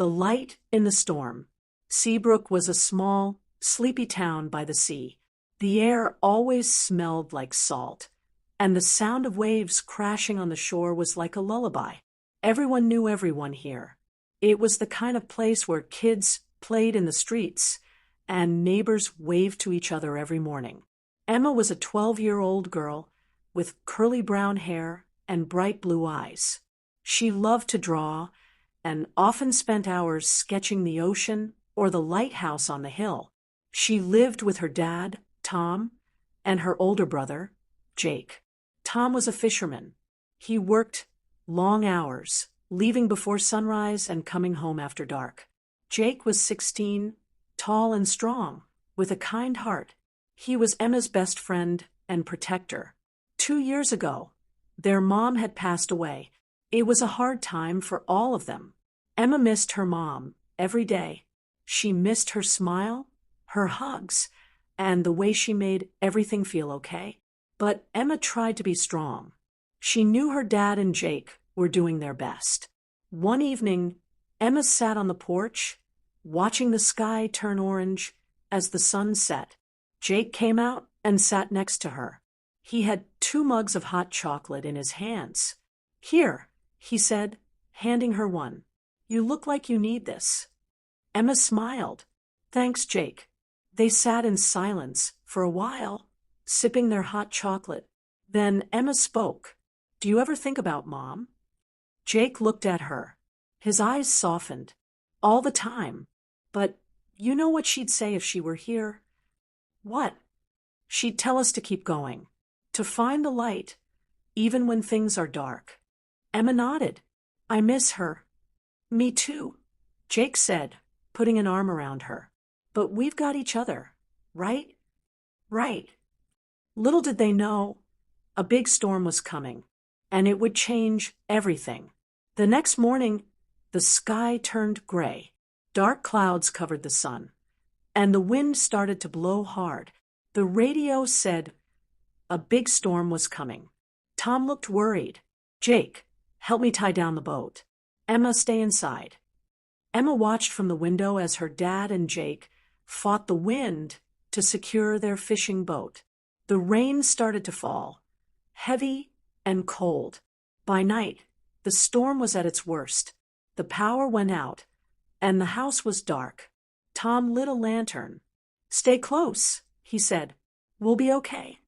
The Light in the Storm. Seabrook was a small, sleepy town by the sea. The air always smelled like salt, and the sound of waves crashing on the shore was like a lullaby. Everyone knew everyone here. It was the kind of place where kids played in the streets, and neighbors waved to each other every morning. Emma was a 12-year-old girl with curly brown hair and bright blue eyes. She loved to draw and often spent hours sketching the ocean or the lighthouse on the hill. She lived with her dad, Tom, and her older brother, Jake. Tom was a fisherman. He worked long hours, leaving before sunrise and coming home after dark. Jake was 16, tall and strong, with a kind heart. He was Emma's best friend and protector. 2 years ago, their mom had passed away. It was a hard time for all of them. Emma missed her mom every day. She missed her smile, her hugs, and the way she made everything feel okay. But Emma tried to be strong. She knew her dad and Jake were doing their best. One evening, Emma sat on the porch, watching the sky turn orange as the sun set. Jake came out and sat next to her. He had 2 mugs of hot chocolate in his hands. "Here," he said, handing her one. "You look like you need this." Emma smiled. "Thanks, Jake." They sat in silence for a while, sipping their hot chocolate. Then Emma spoke. "Do you ever think about Mom?" Jake looked at her. His eyes softened. "All the time. But you know what she'd say if she were here?" "What?" "She'd tell us to keep going, to find the light, even when things are dark." Emma nodded. "I miss her." "Me too," Jake said, putting an arm around her. "But we've got each other, right?" "Right." Little did they know, a big storm was coming, and it would change everything. The next morning, the sky turned gray. Dark clouds covered the sun, and the wind started to blow hard. The radio said a big storm was coming. Tom looked worried. "Jake, help me tie down the boat." "Emma, stay inside." Emma watched from the window as her dad and Jake fought the wind to secure their fishing boat. The rain started to fall, heavy and cold. By night, the storm was at its worst. The power went out, and the house was dark. Tom lit a lantern. "Stay close," he said. "We'll be okay."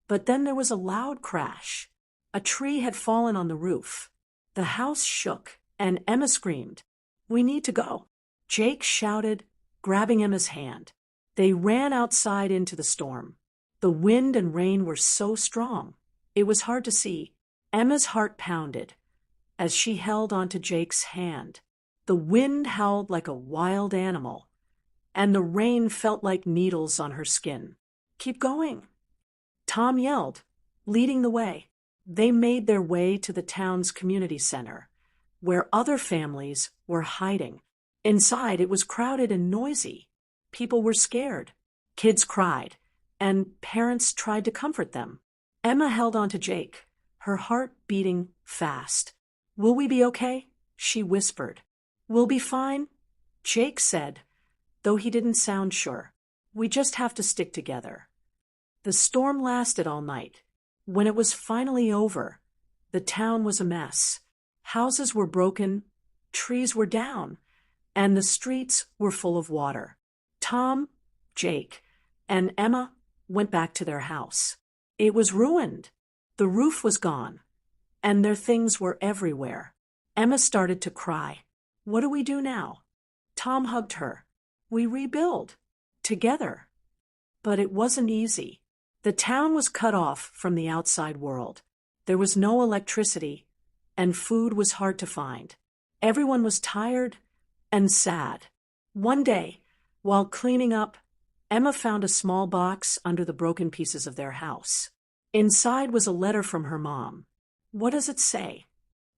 But then there was a loud crash. A tree had fallen on the roof. The house shook, and Emma screamed, "We need to go." Jake shouted, grabbing Emma's hand. They ran outside into the storm. The wind and rain were so strong, it was hard to see. Emma's heart pounded as she held onto Jake's hand. The wind howled like a wild animal, and the rain felt like needles on her skin. "Keep going," Tom yelled, leading the way. They made their way to the town's community center, where other families were hiding. Inside, it was crowded and noisy. People were scared. Kids cried, and parents tried to comfort them. Emma held on to Jake, her heart beating fast. "Will we be okay?" she whispered. "We'll be fine," Jake said, though he didn't sound sure. "We just have to stick together." The storm lasted all night. When it was finally over, the town was a mess. Houses were broken, trees were down, and the streets were full of water. Tom, Jake, and Emma went back to their house. It was ruined. The roof was gone, and their things were everywhere. Emma started to cry. "What do we do now?" Tom hugged her. "We rebuild. Together." But it wasn't easy. The town was cut off from the outside world. There was no electricity, and food was hard to find. Everyone was tired and sad. One day, while cleaning up, Emma found a small box under the broken pieces of their house. Inside was a letter from her mom. "What does it say?"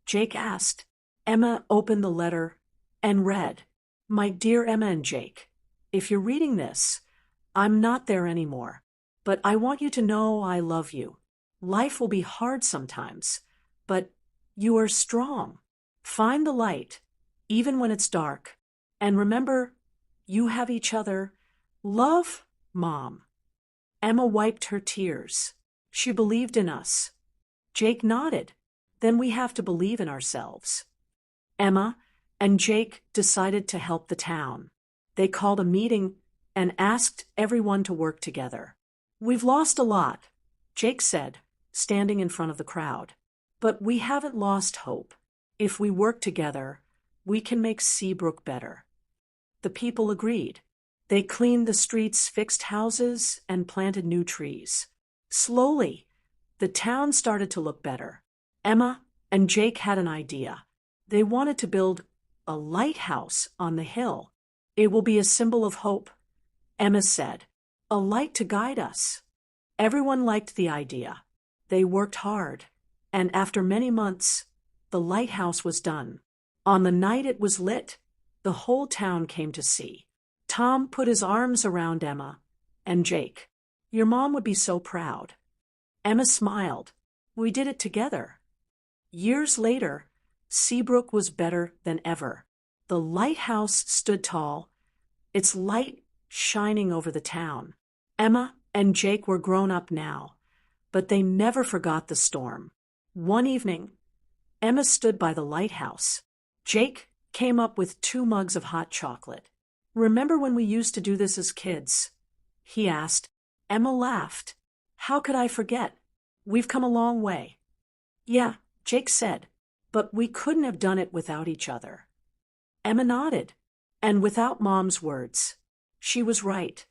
Jake asked. Emma opened the letter and read, "My dear Emma and Jake, if you're reading this, I'm not there anymore. But I want you to know I love you. Life will be hard sometimes, but you are strong. Find the light even when it's dark. And remember, you have each other. Love, Mom. Emma wiped her tears. She believed in us. Jake nodded. Then we have to believe in ourselves. Emma and Jake decided to help the town. They called a meeting and asked everyone to work together. We've lost a lot, Jake said, standing in front of the crowd. But we haven't lost hope. If we work together, we can make Seabrook better. The people agreed. They cleaned the streets, fixed houses, and planted new trees. Slowly, the town started to look better. Emma and Jake had an idea. They wanted to build a lighthouse on the hill. It will be a symbol of hope, Emma said. A light to guide us. Everyone liked the idea. They worked hard, and after many months, the lighthouse was done. On the night it was lit, the whole town came to see. Tom put his arms around Emma and Jake. Your mom would be so proud. Emma smiled. We did it together. Years later, Seabrook was better than ever. The lighthouse stood tall, its light shining over the town. Emma and Jake were grown up now, but they never forgot the storm. One evening, Emma stood by the lighthouse. Jake came up with 2 mugs of hot chocolate. Remember when we used to do this as kids? He asked. Emma laughed. How could I forget? We've come a long way. Yeah, Jake said, but we couldn't have done it without each other. Emma nodded, and without Mom's words. She was right.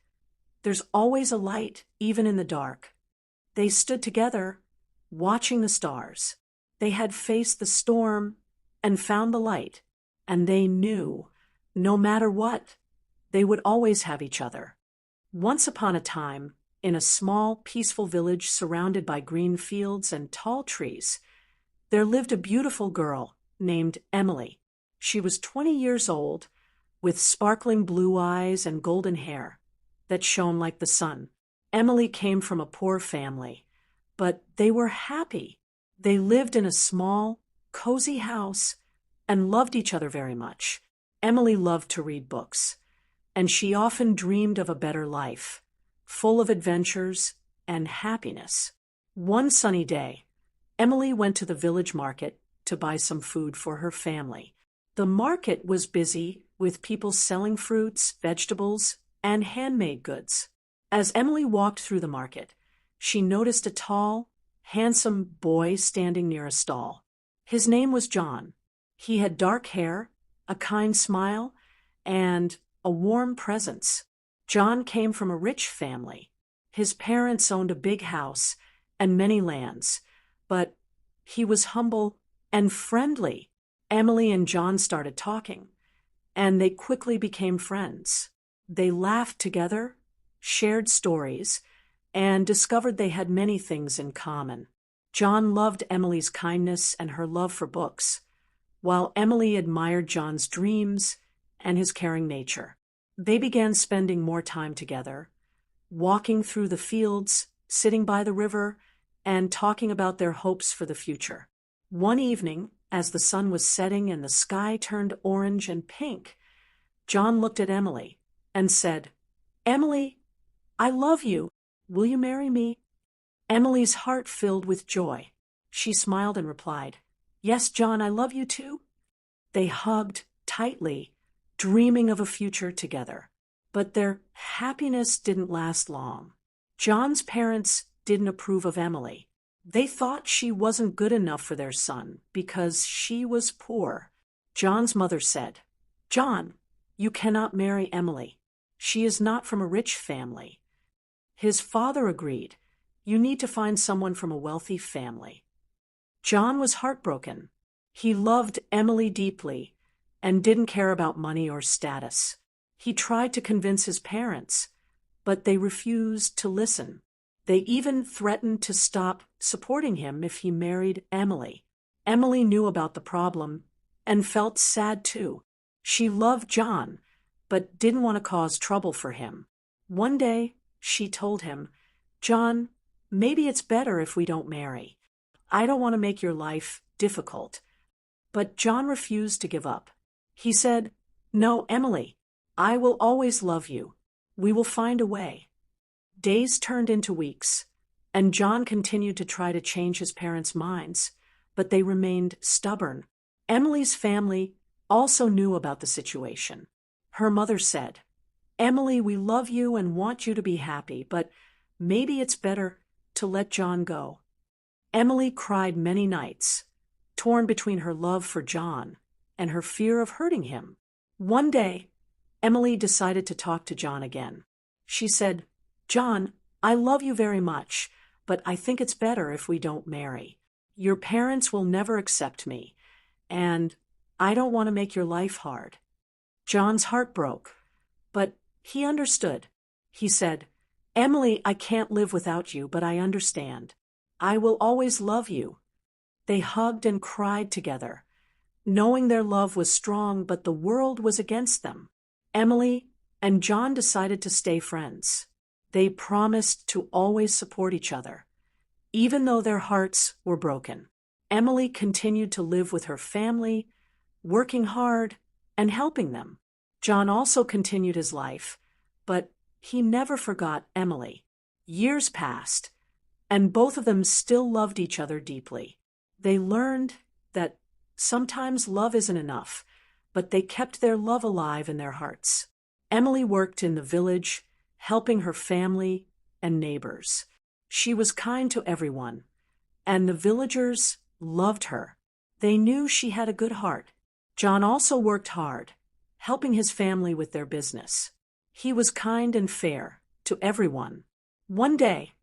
There's always a light, even in the dark. They stood together, watching the stars. They had faced the storm and found the light, and they knew, no matter what, they would always have each other. Once upon a time, in a small, peaceful village surrounded by green fields and tall trees, there lived a beautiful girl named Emily. She was 20 years old, with sparkling blue eyes and golden hair that shone like the sun. Emily came from a poor family, but they were happy. They lived in a small, cozy house and loved each other very much. Emily loved to read books, and she often dreamed of a better life, full of adventures and happiness. One sunny day, Emily went to the village market to buy some food for her family. The market was busy with people selling fruits, vegetables, and handmade goods. As Emily walked through the market, she noticed a tall, handsome boy standing near a stall. His name was John. He had dark hair, a kind smile, and a warm presence. John came from a rich family. His parents owned a big house and many lands, but he was humble and friendly. Emily and John started talking, and they quickly became friends. They laughed together, shared stories, and discovered they had many things in common. John loved Emily's kindness and her love for books, while Emily admired John's dreams and his caring nature. They began spending more time together, walking through the fields, sitting by the river, and talking about their hopes for the future. One evening, as the sun was setting and the sky turned orange and pink, John looked at Emily and said, "Emily, I love you. Will you marry me?" Emily's heart filled with joy. She smiled and replied, "Yes, John, I love you too." They hugged tightly, dreaming of a future together. But their happiness didn't last long. John's parents didn't approve of Emily. They thought she wasn't good enough for their son because she was poor. John's mother said, "John, you cannot marry Emily. She is not from a rich family." His father agreed, "You need to find someone from a wealthy family." John was heartbroken. He loved Emily deeply and didn't care about money or status. He tried to convince his parents, but they refused to listen. They even threatened to stop supporting him if he married Emily. Emily knew about the problem and felt sad too. She loved John, but didn't want to cause trouble for him. One day, she told him, "John, maybe it's better if we don't marry. I don't want to make your life difficult." But John refused to give up. He said, "No, Emily, I will always love you. We will find a way." Days turned into weeks, and John continued to try to change his parents' minds, but they remained stubborn. Emily's family also knew about the situation. Her mother said, "Emily, we love you and want you to be happy, but maybe it's better to let John go." Emily cried many nights, torn between her love for John and her fear of hurting him. One day, Emily decided to talk to John again. She said, "John, I love you very much, but I think it's better if we don't marry. Your parents will never accept me, and I don't want to make your life hard." John's heart broke, but he understood. He said, "Emily, I can't live without you, but I understand. I will always love you." They hugged and cried together, knowing their love was strong, but the world was against them. Emily and John decided to stay friends. They promised to always support each other, even though their hearts were broken. Emily continued to live with her family, working hard and helping them. John also continued his life, but he never forgot Emily. Years passed, and both of them still loved each other deeply. They learned that sometimes love isn't enough, but they kept their love alive in their hearts. Emily worked in the village, helping her family and neighbors. She was kind to everyone, and the villagers loved her. They knew she had a good heart. John also worked hard, helping his family with their business. He was kind and fair to everyone. One day,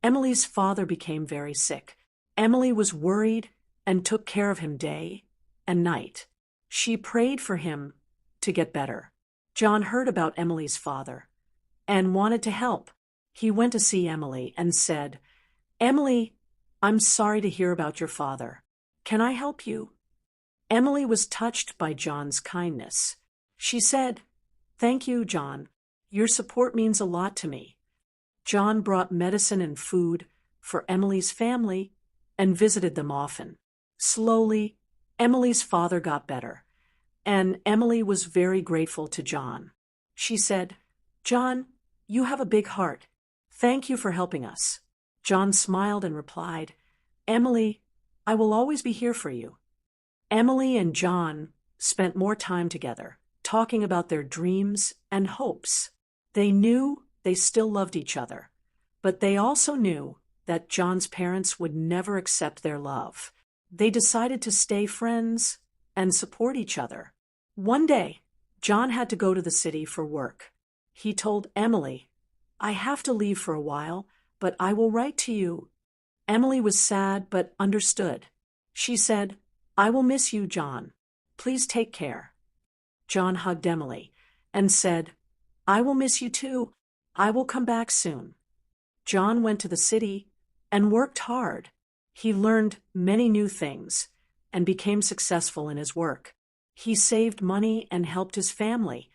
Emily's father became very sick. Emily was worried and took care of him day and night. She prayed for him to get better. John heard about Emily's father and wanted to help. He went to see Emily and said, "Emily, I'm sorry to hear about your father. Can I help you?" Emily was touched by John's kindness. She said, "Thank you, John. Your support means a lot to me." John brought medicine and food for Emily's family and visited them often. Slowly, Emily's father got better, and Emily was very grateful to John. She said, "John, you have a big heart. Thank you for helping us." John smiled and replied, "Emily, I will always be here for you." Emily and John spent more time together, talking about their dreams and hopes. They knew they still loved each other, but they also knew that John's parents would never accept their love. They decided to stay friends and support each other. One day, John had to go to the city for work. He told Emily, "I have to leave for a while, but I will write to you." Emily was sad but understood. She said, "I will miss you, John. Please take care." John hugged Emily and said, "I will miss you too. I will come back soon." John went to the city and worked hard. He learned many new things and became successful in his work. He saved money and helped his family,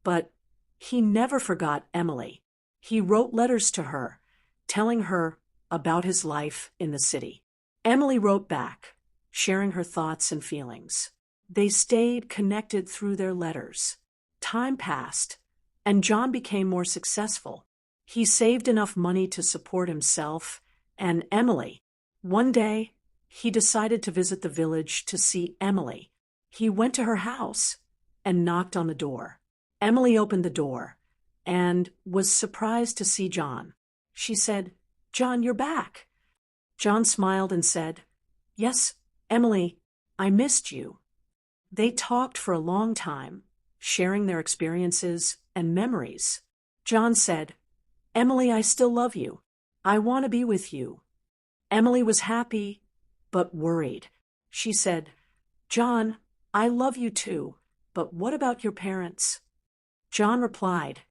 but he never forgot Emily. He wrote letters to her, telling her about his life in the city. Emily wrote back, sharing her thoughts and feelings. They stayed connected through their letters. Time passed, and John became more successful. He saved enough money to support himself and Emily. One day, he decided to visit the village to see Emily. He went to her house and knocked on the door. Emily opened the door and was surprised to see John. She said, "John, you're back." John smiled and said, "Yes, Emily, I missed you." They talked for a long time, sharing their experiences and memories. John said, "Emily, I still love you. I want to be with you." Emily was happy, but worried. She said, "John, I love you too, but what about your parents?" John replied,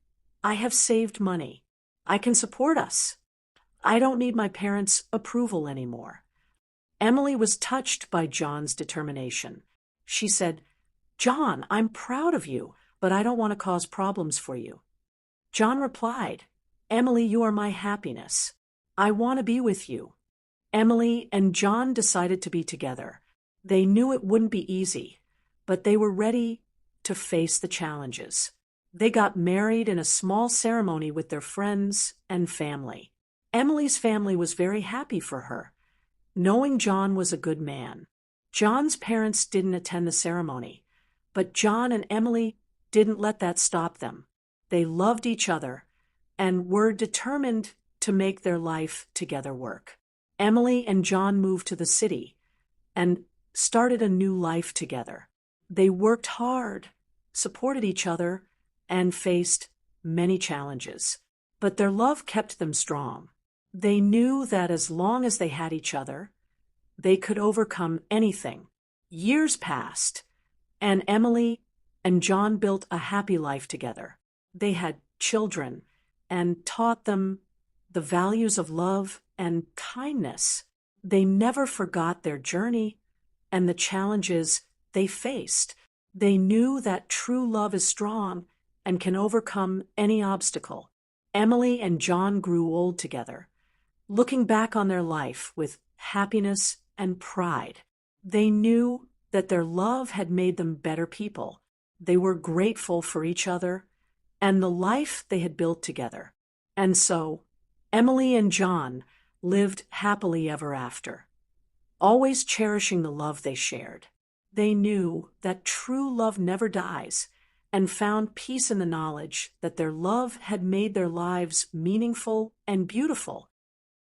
"I have saved money. I can support us. I don't need my parents' approval anymore." Emily was touched by John's determination. She said, "John, I'm proud of you, but I don't want to cause problems for you." John replied, "Emily, you are my happiness. I want to be with you." Emily and John decided to be together. They knew it wouldn't be easy, but they were ready to face the challenges. They got married in a small ceremony with their friends and family. Emily's family was very happy for her, knowing John was a good man. John's parents didn't attend the ceremony, but John and Emily didn't let that stop them. They loved each other and were determined to make their life together work. Emily and John moved to the city and started a new life together. They worked hard, supported each other, and faced many challenges. But their love kept them strong. They knew that as long as they had each other, they could overcome anything. Years passed, and Emily and John built a happy life together. They had children and taught them the values of love and kindness. They never forgot their journey and the challenges they faced. They knew that true love is strong and can overcome any obstacle. Emily and John grew old together, looking back on their life with happiness and pride. They knew that their love had made them better people. They were grateful for each other and the life they had built together. And so, Emily and John lived happily ever after, always cherishing the love they shared. They knew that true love never dies and found peace in the knowledge that their love had made their lives meaningful and beautiful.